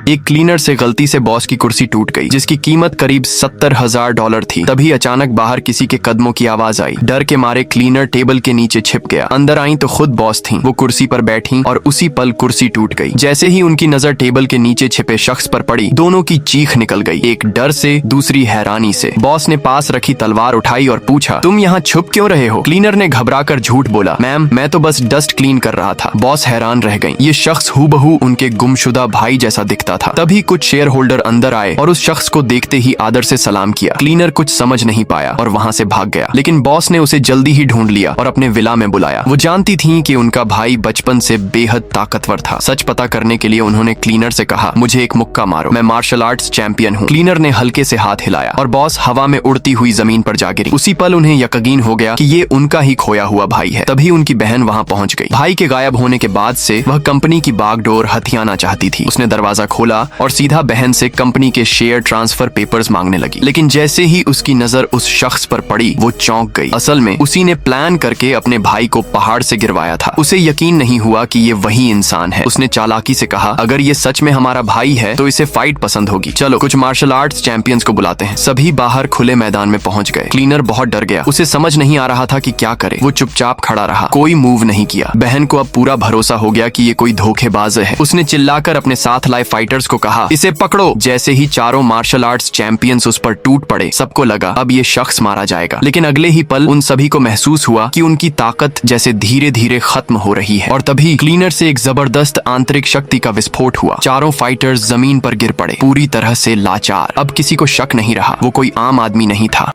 एक क्लीनर से गलती से बॉस की कुर्सी टूट गई, जिसकी कीमत करीब $70,000 थी। तभी अचानक बाहर किसी के कदमों की आवाज आई। डर के मारे क्लीनर टेबल के नीचे छिप गया। अंदर आई तो खुद बॉस थी। वो कुर्सी पर बैठी और उसी पल कुर्सी टूट गई। जैसे ही उनकी नजर टेबल के नीचे छिपे शख्स पर पड़ी, दोनों की चीख निकल गई, एक डर से, दूसरी हैरानी से। बॉस ने पास रखी तलवार उठाई और पूछा, तुम यहाँ छुप क्यों रहे हो? क्लीनर ने घबराकर झूठ बोला, मैम मैं तो बस डस्ट क्लीन कर रहा था। बॉस हैरान रह गई। ये शख्स हूबहू उनके गुमशुदा भाई जैसा दिखता था। तभी कुछ शेयर होल्डर अंदर आए और उस शख्स को देखते ही आदर से सलाम किया। क्लीनर कुछ समझ नहीं पाया और वहाँ से भाग गया, लेकिन बॉस ने उसे जल्दी ही ढूंढ लिया और अपने विला में बुलाया। वो जानती थी कि उनका भाई बचपन से बेहद ताकतवर था। सच पता करने के लिए उन्होंने क्लीनर से कहा, मुझे एक मुक्का मारो, मैं मार्शल आर्ट्स चैंपियन हूँ। क्लीनर ने हल्के से हाथ हिलाया और बॉस हवा में उड़ती हुई जमीन पर जा गिरी। उसी पल उन्हें यकीन हो गया कि ये उनका ही खोया हुआ भाई है। तभी उनकी बहन वहाँ पहुँच गई। भाई के गायब होने के बाद से वह कंपनी की बागडोर हथियाना चाहती थी। उसने दरवाजा खोला और सीधा बहन से कंपनी के शेयर ट्रांसफर पेपर्स मांगने लगी। लेकिन जैसे ही उसकी नजर उस शख्स पर पड़ी, वो चौंक गई। असल में उसी ने प्लान करके अपने भाई को पहाड़ से गिरवाया था। उसे यकीन नहीं हुआ कि ये वही इंसान है। उसने चालाकी से कहा, अगर ये सच में हमारा भाई है तो इसे फाइट पसंद होगी। चलो कुछ मार्शल आर्ट्स चैंपियंस को बुलाते हैं। सभी बाहर खुले मैदान में पहुंच गए। क्लीनर बहुत डर गया। उसे समझ नहीं आ रहा था कि क्या करे। वो चुपचाप खड़ा रहा, कोई मूव नहीं किया। बहन को अब पूरा भरोसा हो गया कि ये कोई धोखेबाज है। उसने चिल्लाकर अपने साथ लाए फाइटर्स को कहा, इसे पकड़ो। जैसे ही चारों मार्शल आर्ट्स चैंपियंस उस पर टूट पड़े, सबको लगा अब ये शख्स मारा जाएगा। लेकिन अगले ही पल उन सभी को महसूस हुआ कि उनकी ताकत जैसे धीरे धीरे खत्म हो रही है। और तभी क्लीनर से एक जबरदस्त आंतरिक शक्ति का विस्फोट हुआ। चारों फाइटर्स जमीन पर गिर पड़े, पूरी तरह से लाचार। अब किसी को शक नहीं रहा, वो कोई आम आदमी नहीं था।